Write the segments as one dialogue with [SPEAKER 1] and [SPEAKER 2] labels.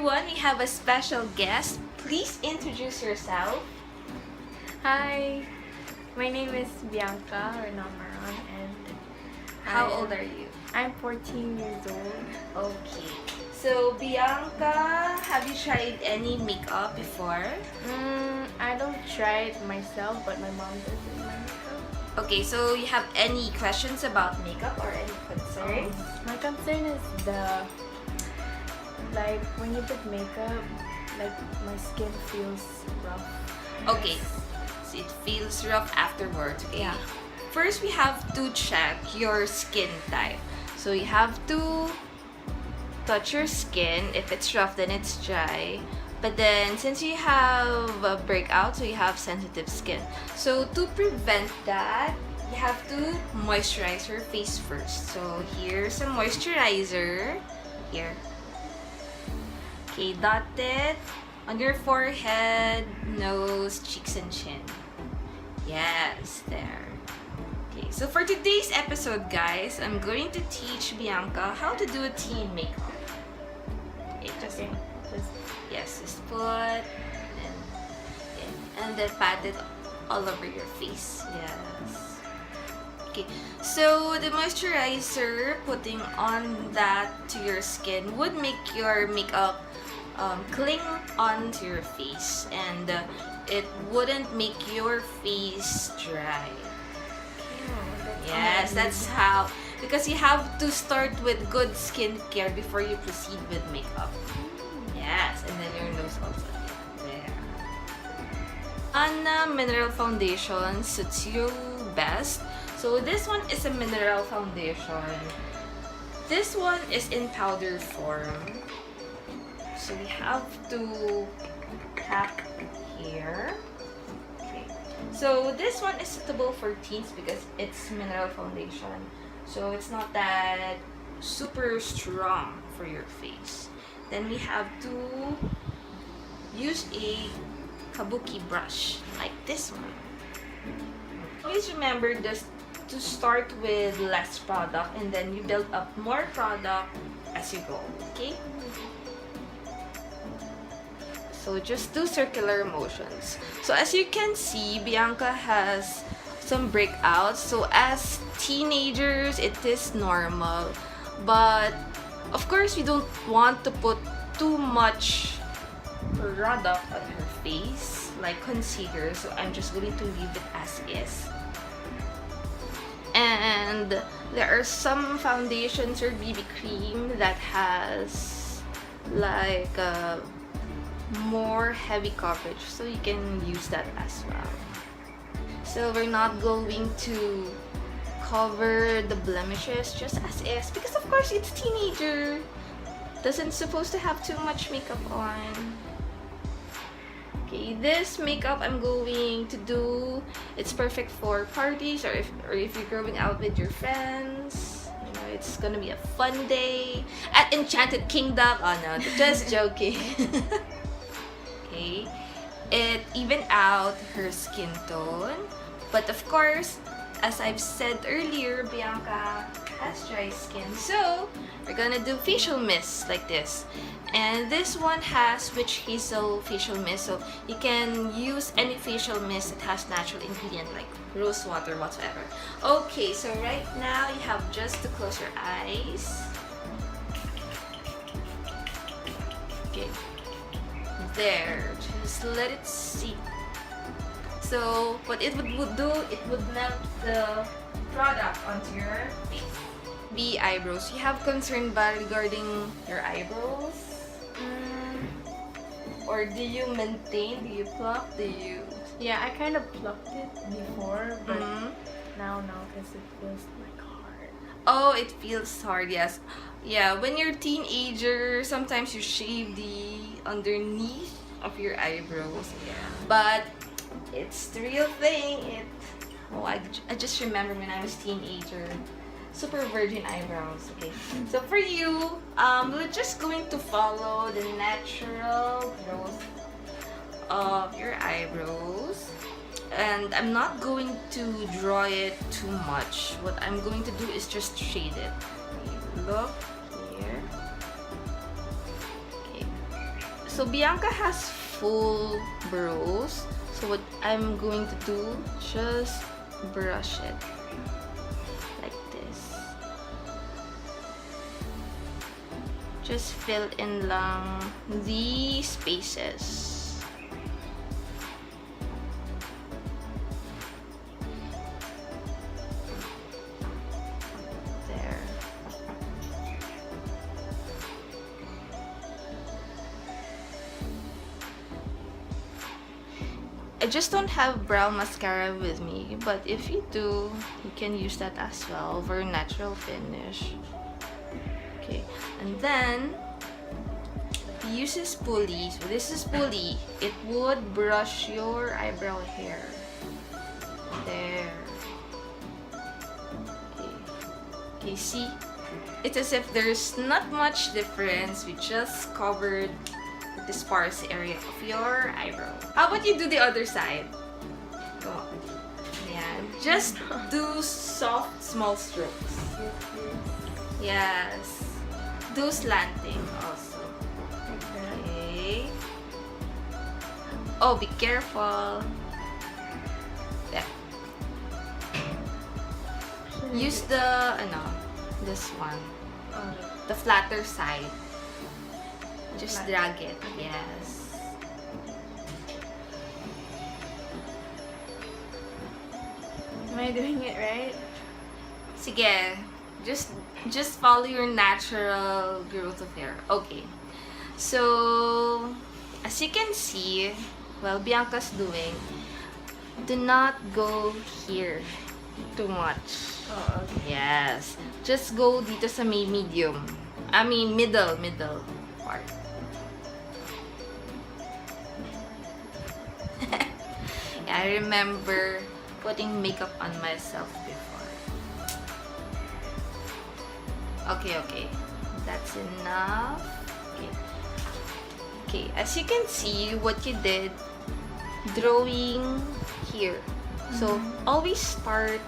[SPEAKER 1] everyone, we have a special guest. Please introduce yourself.
[SPEAKER 2] Hi, my name is Bianca Renamaran and
[SPEAKER 1] How old are you?
[SPEAKER 2] I'm 14 years old.
[SPEAKER 1] Okay. So, Bianca, have you tried any makeup before?
[SPEAKER 2] I don't try it myself, but my mom does it my makeup.
[SPEAKER 1] Okay, so you have any questions about makeup or any concerns?
[SPEAKER 2] My concern is when you put makeup, my skin feels rough.
[SPEAKER 1] Okay, so it feels rough afterwards. Okay.
[SPEAKER 2] Yeah.
[SPEAKER 1] First, we have to check your skin type. So you have to touch your skin. If it's rough, then it's dry. But then, since you have a breakout, so you have sensitive skin. So to prevent that, you have to moisturize your face first. So here's a moisturizer. Here. Okay, dot it on your forehead, nose, cheeks, and chin. Yes, there. Okay, so for today's episode, guys, I'm going to teach Bianca how to do a teen makeup. Okay, just put and then pat it all over your face. Yes. Okay, so the moisturizer, putting on that to your skin would make your makeup cling onto your face, and it wouldn't make your face dry. Yes, that's how. Because you have to start with good skincare before you proceed with makeup. Yes, and then your nose also. There. Anna Mineral Foundation suits you best. So this one is a mineral foundation. This one is in powder form. So we have to tap here. Okay. So this one is suitable for teens because it's mineral foundation. So it's not that super strong for your face. Then we have to use a kabuki brush like this one. Always remember this to start with less product and then you build up more product as you go. Okay? So just do circular motions. So as you can see, Bianca has some breakouts. So as teenagers, it is normal. But of course, we don't want to put too much product on her face, like concealer. So I'm just going to leave it as is. And there are some foundations or BB cream that has like more heavy coverage, so you can use that as well. So we're not going to cover the blemishes, just as is, because of course it's teenager, doesn't supposed to have too much makeup on. Okay, this makeup I'm going to do, it's perfect for parties or if you're going out with your friends. You know, it's gonna be a fun day at Enchanted Kingdom. Oh no, just joking. Okay, it evened out her skin tone, but of course, as I've said earlier, Bianca has dry skin, so we're gonna do facial mist like this. And this one has Witch Hazel facial mist, so you can use any facial mist that has natural ingredient like rose water whatsoever. Okay, so right now you have just to close your eyes. Okay. There, just let it seep. So what it would do, it would melt the product onto your face. B eyebrows. You have concern ba regarding your eyebrows? Or do you maintain? Do you pluck? Do you?
[SPEAKER 2] Yeah, I kind of plucked it before, but
[SPEAKER 1] Mhm.
[SPEAKER 2] now because it feels like hard.
[SPEAKER 1] Oh, it feels hard, yes. Yeah, when you're a teenager, sometimes you shave the underneath of your eyebrows.
[SPEAKER 2] Yeah.
[SPEAKER 1] But it's the real thing. I just remember when I was teenager, super virgin eyebrows. Okay, so for you, we're just going to follow the natural growth of your eyebrows. And I'm not going to draw it too much. What I'm going to do is just shade it. Okay, look here. Okay. So Bianca has full brows. So what I'm going to do, just brush it like this. Just fill in lang the spaces. There. I just don't have brown mascara with me, but if you do, you can use that as well for natural finish. Okay, and then we use this pulley. So this is pulley. It would brush your eyebrow hair. There. Okay. Okay, see? It's as if there's not much difference. We just covered the sparse area of your eyebrow. How about you do the other side? Go on. Yeah, just do soft, small strokes. Yes. Do slanting also. Okay. Oh, be careful. Yeah. Use the, this one. The flatter side. Just drag it. Yes.
[SPEAKER 2] Am I doing it right?
[SPEAKER 1] Sige. Just follow your natural growth of hair. Okay. So, as you can see, well, Bianca's doing, do not go here too much.
[SPEAKER 2] Oh, okay.
[SPEAKER 1] Yes. Just go dito sa may medium. I mean, middle part. Yeah, I remember putting makeup on myself before. Okay. That's enough. Okay, as you can see, what you did, drawing here. So, always start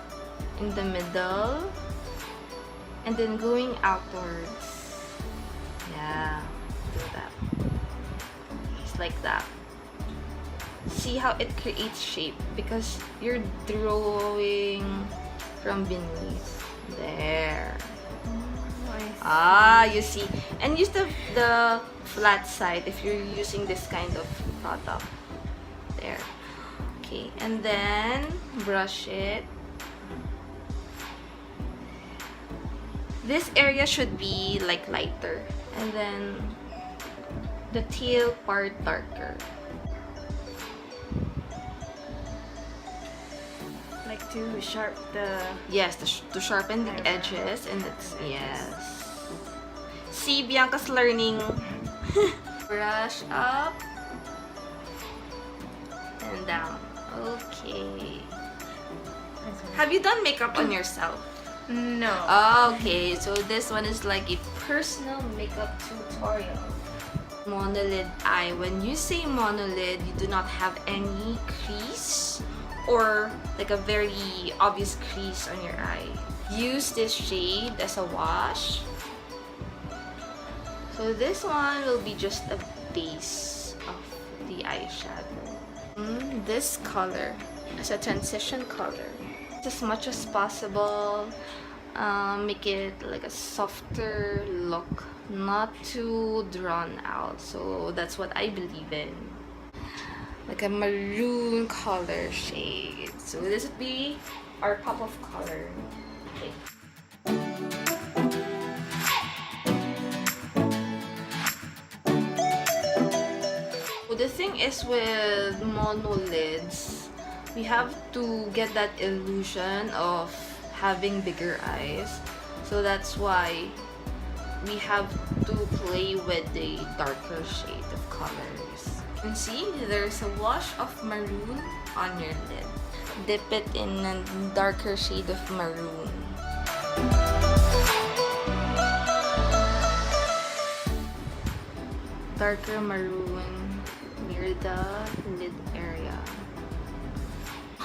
[SPEAKER 1] in the middle and then going outwards. Yeah, do that. Just like that. See how it creates shape because you're drawing from beneath. There. Ah, you see. And use the flat side if you're using this kind of product. There. Okay, and then brush it. This area should be like lighter. And then the tail part darker.
[SPEAKER 2] Like to sharp the...
[SPEAKER 1] Yes, to sharpen the edges and it's, yes. See, Bianca's learning. Brush up and down. Okay. Have you done makeup on yourself?
[SPEAKER 2] No.
[SPEAKER 1] Okay, so this one is like a personal makeup tutorial. Monolid eye. When you say monolid, you do not have any crease or like a very obvious crease on your eye. Use this shade as a wash. So this one will be just a base of the eyeshadow. This color as a transition color. As much as possible, make it like a softer look, not too drawn out. So that's what I believe in. Like a maroon color shade. So this would be our pop of color. Okay. So the thing is with monolids, we have to get that illusion of having bigger eyes. So that's why we have to play with the darker shade of colors. And see, there's a wash of maroon on your lid. Dip it in a darker shade of maroon. Darker maroon near the lid area.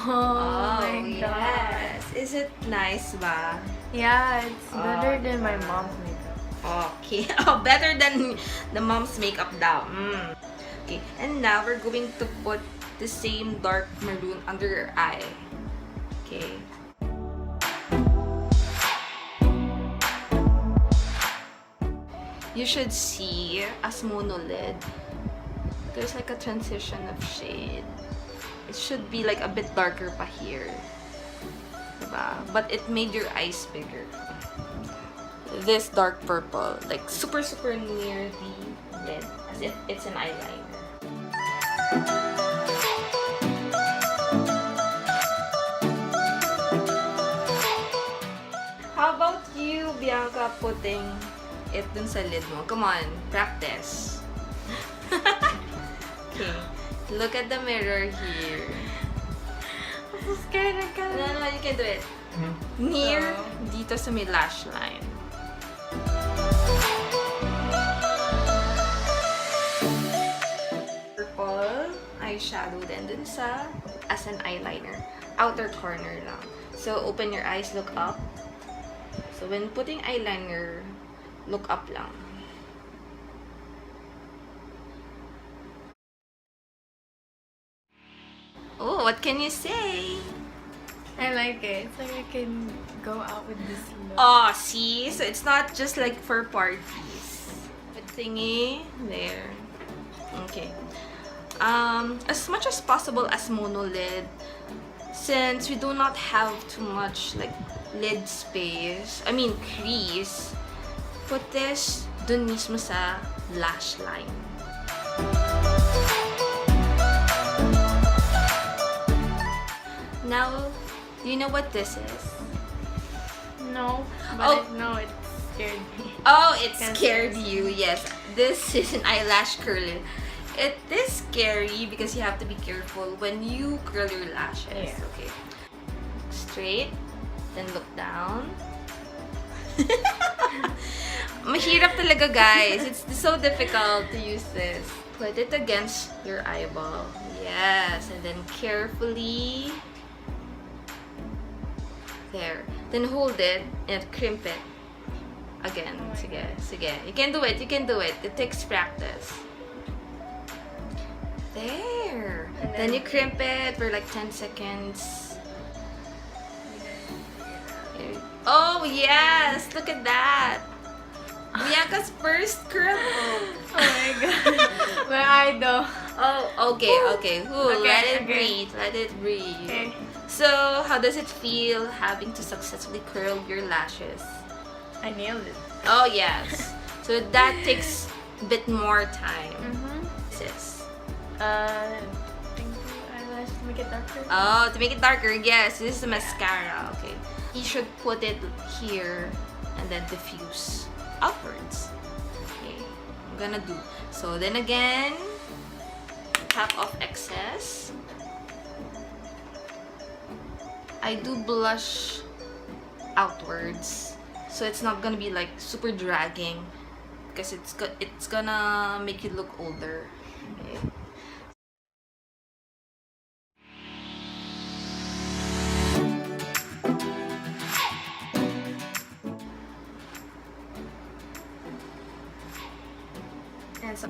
[SPEAKER 2] Oh my god.
[SPEAKER 1] Yes. Is it nice ba?
[SPEAKER 2] Yeah, it's better than my mom's makeup.
[SPEAKER 1] Okay. Oh, better than the mom's makeup daw. Okay, and now we're going to put the same dark maroon under your eye. Okay. You should see as monolid. There's like a transition of shade. It should be like a bit darker pa here. Diba? But it made your eyes bigger. This dark purple, like super near the lid, as if it's an eyeliner. How about you, Bianca, putting it dun sa lid mo? Come on, practice. Okay, look at the mirror here.
[SPEAKER 2] I'm so scared I can't.
[SPEAKER 1] No, you can do it. Near, dito sa may lash line. Purple eyeshadow din dun sa as an eyeliner. Outer corner lang. So, open your eyes, look up. So, when putting eyeliner, look up lang. Oh, what can you say?
[SPEAKER 2] I like it. It's like I can go out with this look.
[SPEAKER 1] Oh, see? So, it's not just like for parties. Good thingy. There. Okay. As much as possible as monolid, since we do not have too much like lid space, I mean crease, put this dun mismo sa lash line. Now, do you know what this is?
[SPEAKER 2] No, but
[SPEAKER 1] Oh.
[SPEAKER 2] I know it scared me.
[SPEAKER 1] Oh, it
[SPEAKER 2] Yes,
[SPEAKER 1] scared
[SPEAKER 2] yes.
[SPEAKER 1] you. Yes, this is an eyelash curler. It is scary because you have to be careful when you curl your lashes.
[SPEAKER 2] Yeah.
[SPEAKER 1] Okay. Straight, then look down. Mahirap talaga, guys. It's so difficult to use this. Put it against your eyeball. Yes, and then carefully. There. Then hold it and crimp it. Again.
[SPEAKER 2] Oh my
[SPEAKER 1] Sige, sige. You can do it. You can do it. It takes practice. There.
[SPEAKER 2] And
[SPEAKER 1] Then
[SPEAKER 2] then-
[SPEAKER 1] you crimp it for like 10 seconds. Oh, yes! Look at that! Bianca's first curl.
[SPEAKER 2] Oh my god. My eye though.
[SPEAKER 1] Oh, okay, okay. Ooh,
[SPEAKER 2] Okay,
[SPEAKER 1] let it
[SPEAKER 2] okay.
[SPEAKER 1] breathe. Let it breathe.
[SPEAKER 2] Okay.
[SPEAKER 1] So, how does it feel having to successfully curl your lashes?
[SPEAKER 2] I nailed it.
[SPEAKER 1] Oh, yes. So, that takes a bit more time.
[SPEAKER 2] Mm-hmm.
[SPEAKER 1] Sis.
[SPEAKER 2] Thank you, eyelash to make it darker.
[SPEAKER 1] Oh, to make it darker, yes. This is the mascara. Okay. You should put it here and then diffuse outwards. Okay. I'm gonna do. So, then again, tap off excess. I do blush outwards. So, it's not gonna be like super dragging because it's gonna make you look older. Okay. And so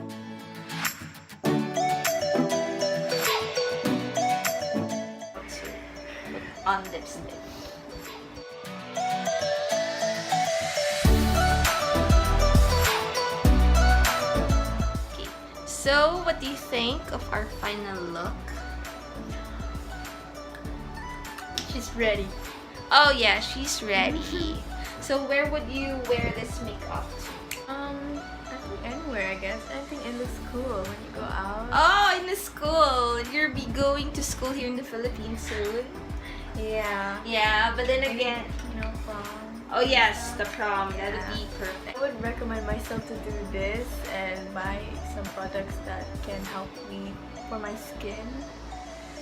[SPEAKER 1] on lipstick. Okay. So, what do you think of our final look?
[SPEAKER 2] She's ready.
[SPEAKER 1] Oh yeah, she's ready. So, where would you wear this makeup to?
[SPEAKER 2] I think anywhere, I guess. I think it looks cool when you go out.
[SPEAKER 1] Oh, in the school. You'll be going to school here in the Philippines soon.
[SPEAKER 2] Yeah.
[SPEAKER 1] Yeah, but then
[SPEAKER 2] Maybe,
[SPEAKER 1] again,
[SPEAKER 2] you know, prom.
[SPEAKER 1] oh yes, the prom. That would
[SPEAKER 2] Yeah.
[SPEAKER 1] be perfect.
[SPEAKER 2] I would recommend myself to do this and buy some products that can help me for my skin.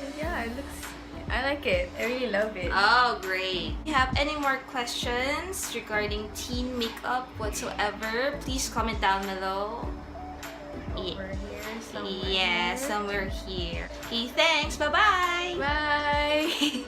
[SPEAKER 2] And yeah, it looks. I like it. I really love it.
[SPEAKER 1] Oh, great. If you have any more questions regarding teen makeup whatsoever, please comment down below.
[SPEAKER 2] Over here, somewhere.
[SPEAKER 1] Yeah, somewhere here. Okay, thanks. Bye-bye.
[SPEAKER 2] Bye.